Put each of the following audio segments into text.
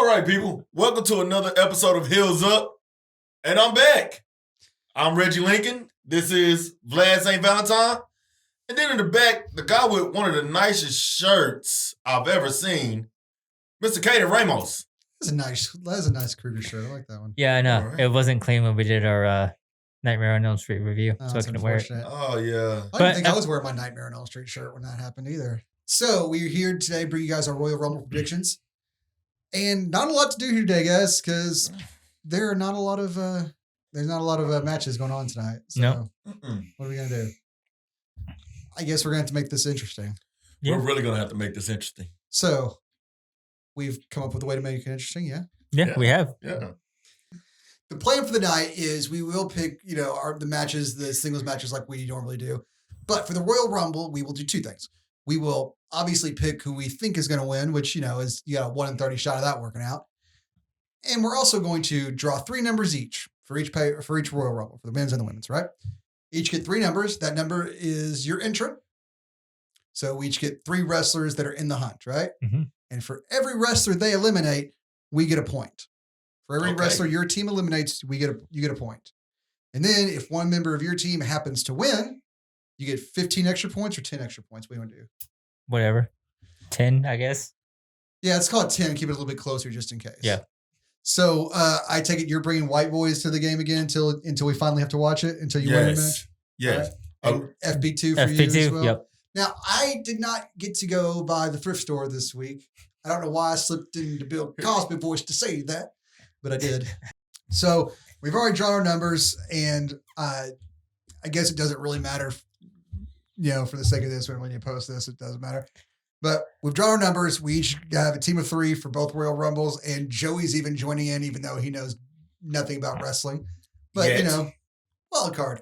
All right, people. Welcome to another episode of Heels Up. And I'm back. I'm Reggie Lincoln. This is Vlad St. Valentine. And then in the back, the guy with one of the nicest shirts I've ever seen, Mr. Caden Ramos. That's a nice Kruger shirt. I like that one. Yeah, I know. Right. It wasn't clean when we did our Nightmare on Elm Street review, so I couldn't wear it. Oh, yeah. I didn't think I was wearing my Nightmare on Elm Street shirt when that happened either. So we're here today to bring you guys our Royal Rumble predictions. And not a lot to do here today, guys, because there are not a lot of matches going on tonight. So No. What are we gonna do? I guess we're gonna have to make this interesting. Yeah. We're really going to have to make this interesting. So we've come up with a way to make it interesting, yeah? Yeah, we have. Yeah. The plan for the night is we will pick, the singles matches like we normally do. But for the Royal Rumble, we will do two things. We will obviously pick who we think is going to win, which, is you got a 1 in 30 shot of that working out. And we're also going to draw 3 numbers each for each Royal Rumble, for the men's and the women's, right? Each get 3 numbers. That number is your entrant. So we each get 3 wrestlers that are in the hunt, right? Mm-hmm. And for every wrestler they eliminate, we get a point. For every wrestler your team eliminates, you get a point. And then if one member of your team happens to win, you get 15 extra points or 10 extra points. What do you want to do? Whatever. 10, I guess. Yeah, let's call it 10. Keep it a little bit closer just in case. Yeah. So I take it you're bringing white boys to the game again until we finally have to watch it, until you win the match? Yes. Right? And FB2 for you as well? Yep. Now, I did not get to go by the thrift store this week. I don't know why I slipped into Bill Cosby voice to say that, but I did. So we've already drawn our numbers, and I guess it doesn't really matter, for the sake of this, when you post this, it doesn't matter. But we've drawn our numbers. We each have a team of 3 for both Royal Rumbles, and Joey's even joining in, even though he knows nothing about wrestling. But, wild card.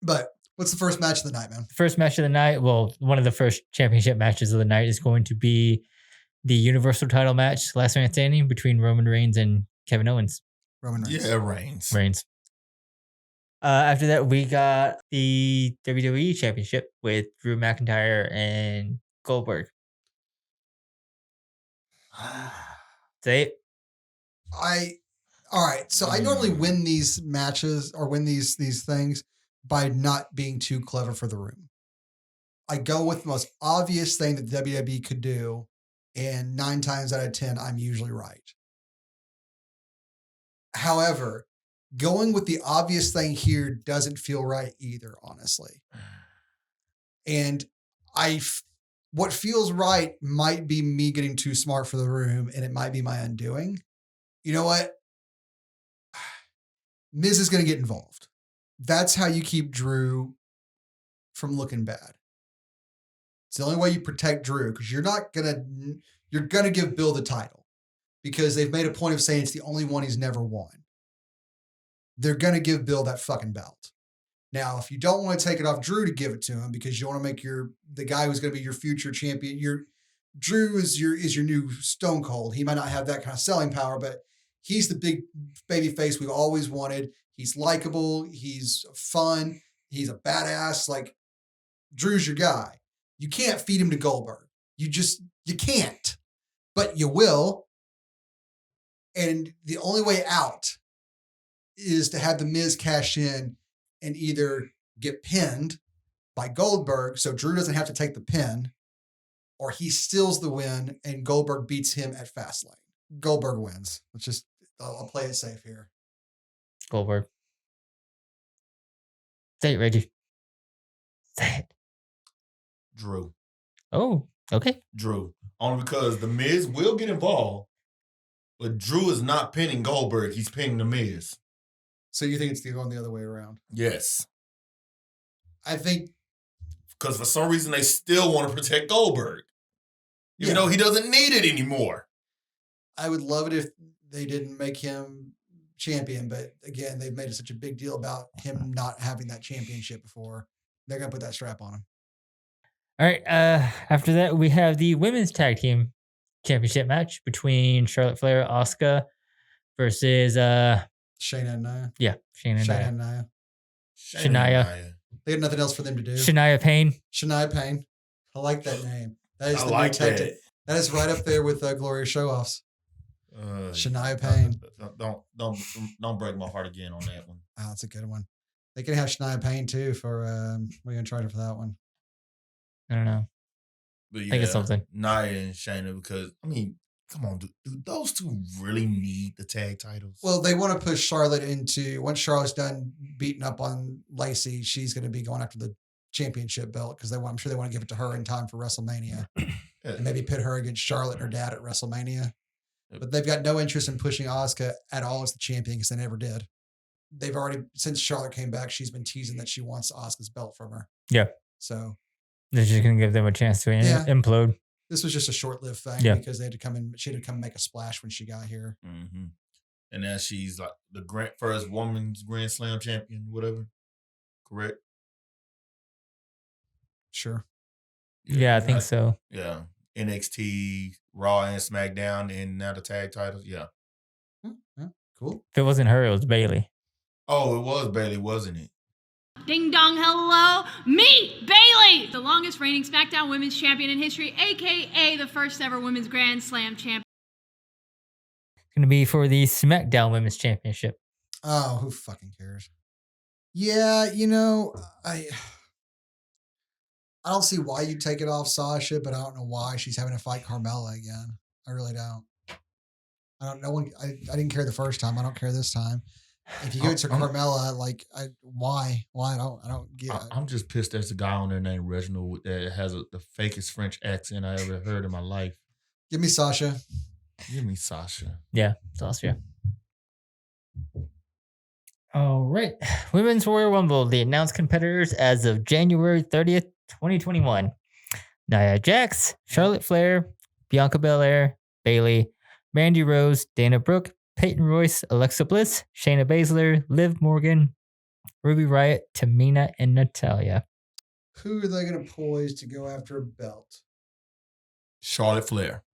But what's the first match of the night, man? First match of the night, well, one of the first championship matches of the night is going to be the Universal title match, last man standing, between Roman Reigns and Kevin Owens. Roman Reigns. Yeah, Reigns. After that, we got the WWE Championship with Drew McIntyre and Goldberg. Say it. All right. So I normally win these matches or win these things by not being too clever for the room. I go with the most obvious thing that WWE could do, and 9 times out of 10, I'm usually right. However, going with the obvious thing here doesn't feel right either, honestly. And what feels right might be me getting too smart for the room, and it might be my undoing. You know what? Miz is going to get involved. That's how you keep Drew from looking bad. It's the only way you protect Drew, because you're going to give Bill the title, because they've made a point of saying it's the only one he's never won. They're going to give Bill that fucking belt. Now, if you don't want to take it off Drew to give it to him because you want to make the guy who's going to be your future champion, Drew is your new Stone Cold. He might not have that kind of selling power, but he's the big baby face we've always wanted. He's likable. He's fun. He's a badass. Like, Drew's your guy. You can't feed him to Goldberg. You can't. But you will. And the only way out is to have the Miz cash in and either get pinned by Goldberg so Drew doesn't have to take the pin, or he steals the win and Goldberg beats him at Fastlane. Goldberg wins. I'll play it safe here. Goldberg. Say it, Reggie. Say it. Drew. Oh, okay. Drew. Only because the Miz will get involved, but Drew is not pinning Goldberg. He's pinning the Miz. So you think it's going the other way around? Yes. I think... Because for some reason, they still want to protect Goldberg. Even though he doesn't need it anymore. I would love it if they didn't make him champion, but again, they've made such a big deal about him not having that championship before. They're going to put that strap on him. All right. After that, we have the women's tag team championship match between Charlotte Flair, Asuka versus Shana and Nia. Yeah, Shana and Nia. Shania. They had nothing else for them to do. Shania Payne. Shania Payne. I like that name. That is I the like new tactic. That is right up there with Gloria Show-Offs. Shania Payne. Don't break my heart again on that one. Oh, that's a good one. They can have Shania Payne too for we're gonna try for that one. I don't know. But yeah, think it's something. Nia and Shayna, because I mean, come on, do those two really need the tag titles? Well, they want to push Charlotte into once Charlotte's done beating up on Lacey, she's going to be going after the championship belt because I'm sure they want to give it to her in time for WrestleMania and maybe pit her against Charlotte and her dad at WrestleMania. But they've got no interest in pushing Asuka at all as the champion because they never did. They've already, since Charlotte came back, she's been teasing that she wants Asuka's belt from her. Yeah. So they're just going to give them a chance to implode. This was just a short-lived thing because they had to come in. She had to come make a splash when she got here. Mm-hmm. And now she's like the first woman's Grand Slam champion, whatever. Correct? Sure. Yeah, I think so. Yeah. NXT, Raw, and SmackDown, and now the tag titles. Yeah. Yeah. Cool. If it wasn't her, it was Bayley. Oh, it was Bayley, wasn't it? Ding dong, hello, me, Bayley, the longest reigning SmackDown Women's Champion in history, aka the first ever Women's Grand Slam Champion. It's going to be for the SmackDown Women's Championship. Oh, who fucking cares? Yeah, I don't see why you take it off Sasha, but I don't know why she's having to fight Carmella again. I really don't. I didn't care the first time. I don't care this time. If you give it to Carmella, why? I don't get it. I'm just pissed there's a guy on there named Reginald that has the fakest French accent I ever heard in my life. Give me Sasha. Give me Sasha. Yeah, Sasha. All right. Women's Royal Rumble, the announced competitors as of January 30th, 2021. Nia Jax, Charlotte Flair, Bianca Belair, Bayley, Mandy Rose, Dana Brooke, Peyton Royce, Alexa Bliss, Shayna Baszler, Liv Morgan, Ruby Riott, Tamina, and Natalya. Who are they going to poise to go after a belt? Charlotte Flair.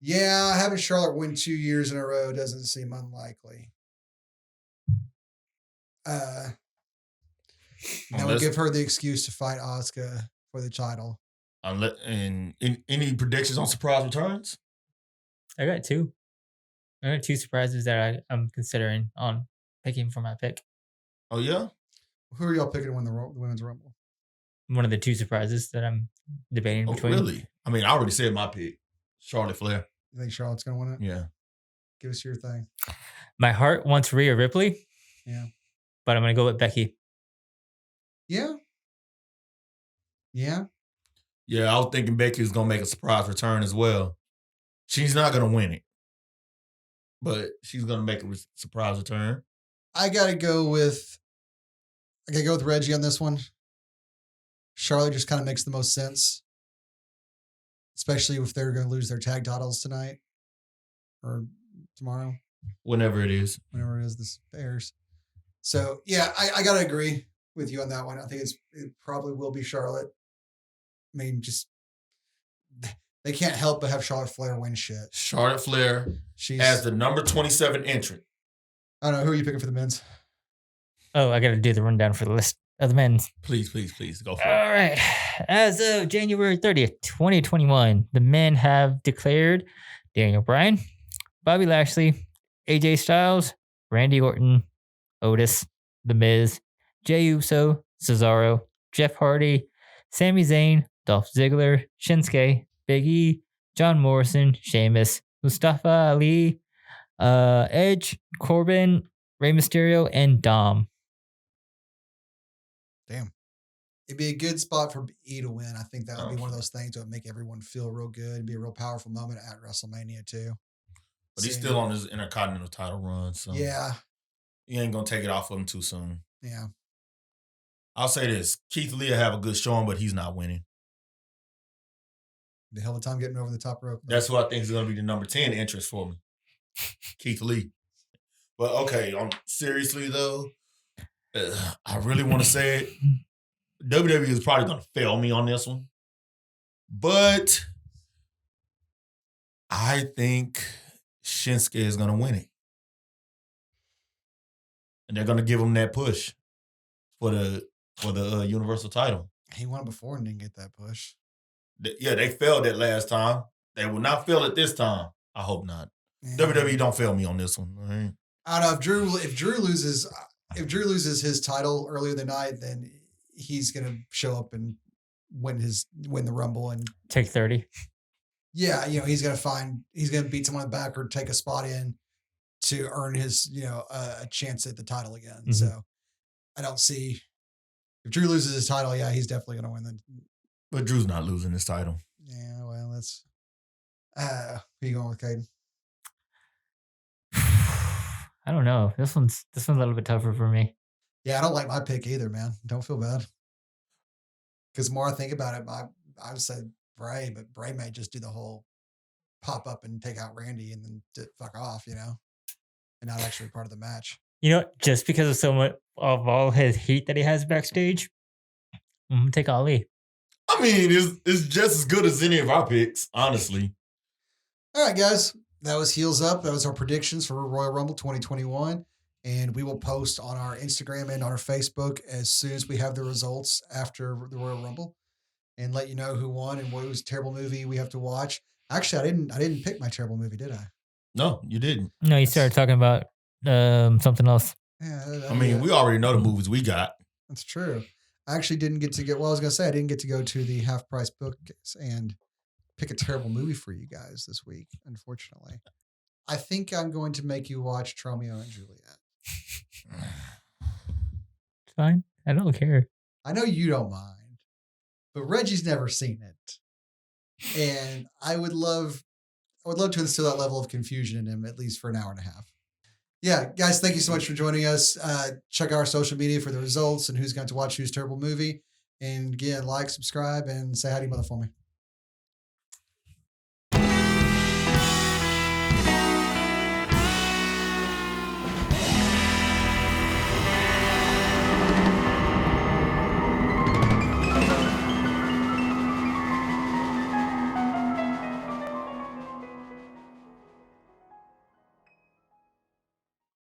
Yeah, having Charlotte win 2 years in a row doesn't seem unlikely. That would give her the excuse to fight Asuka for the title. And any predictions on surprise returns? I got two surprises that I'm considering on picking for my pick. Oh, yeah? Who are y'all picking to win the Women's Rumble? One of the two surprises that I'm debating between. Really? I mean, I already said my pick. Charlotte Flair. You think Charlotte's going to win it? Yeah. Give us your thing. My heart wants Rhea Ripley. Yeah. But I'm going to go with Becky. Yeah. Yeah. Yeah, I was thinking Becky was going to make a surprise return as well. She's not going to win it. But she's going to make a surprise return. I got to go with Reggie on this one. Charlotte just kind of makes the most sense. Especially if they're going to lose their tag titles tonight. Or tomorrow. Whenever it is. Whenever it is, this airs. So, yeah, I got to agree with you on that one. I think it probably will be Charlotte. I mean, just they can't help but have Charlotte Flair win shit. Charlotte Flair as the number 27 entrant. I don't know. Who are you picking for the men's? Oh, I got to do the rundown for the list of the men's. Please go for it. All right. As of January 30th, 2021, the men have declared Daniel Bryan, Bobby Lashley, AJ Styles, Randy Orton, Otis, The Miz, Jey Uso, Cesaro, Jeff Hardy, Sami Zayn, Dolph Ziggler, Shinsuke, Big E, John Morrison, Sheamus, Mustafa Ali, Edge, Corbin, Rey Mysterio, and Dom. Damn. It'd be a good spot for E to win. I think that would be one of those things that would make everyone feel real good. It'd be a real powerful moment at WrestleMania, too. But he's still on his Intercontinental title run, so yeah, you ain't going to take it off of him too soon. Yeah. I'll say this. Keith Lee will have a good showing, but he's not winning. The hell of a time getting over the top rope. That's who I think is going to be the number 10 entrance for me. Keith Lee. But, okay, seriously, though, I really want to say it. WWE is probably going to fail me on this one. But I think Shinsuke is going to win it. And they're going to give him that push for the Universal title. He won it before and didn't get that push. Yeah, they failed that last time. They will not fail it this time. I hope not. WWE don't fail me on this one. All right. I don't know if Drew loses his title earlier in the night, then he's gonna show up and win the Rumble and Take 30. yeah, he's gonna beat someone in the back or take a spot in to earn his a chance at the title again. Mhm. So I don't see if Drew loses his title, yeah, he's definitely gonna win. Then But Drew's not losing his title. yeah, well, that's who you going with, Caden? I don't know. This one's a little bit tougher for me. Yeah, I don't like my pick either, man. Don't feel bad. Because the more I think about it, I would say Bray, but Bray may just do the whole pop up and take out Randy and then fuck off, and not actually part of the match. Just because of so much of all his heat that he has backstage, I'm gonna take Ali. I mean, it's just as good as any of our picks, honestly. All right, guys. That was Heels Up. That was our predictions for Royal Rumble 2021. And we will post on our Instagram and on our Facebook as soon as we have the results after the Royal Rumble and let you know who won and what was a terrible movie we have to watch. Actually, I didn't pick my terrible movie, did I? No, you didn't. No, you started talking about something else. Yeah, I mean, we already know the movies we got. That's true. I actually didn't get to I was going to say, I didn't get to go to the Half Price Bookcase and pick a terrible movie for you guys this week, unfortunately. I think I'm going to make you watch Romeo and Juliet. It's fine. I don't care. I know you don't mind, but Reggie's never seen it. And I would love to instill that level of confusion in him, at least for an hour and a half. Yeah, guys, thank you so much for joining us. Check out our social media for the results and who's going to watch whose terrible movie. And again, like, subscribe, and say hi to your mother for me.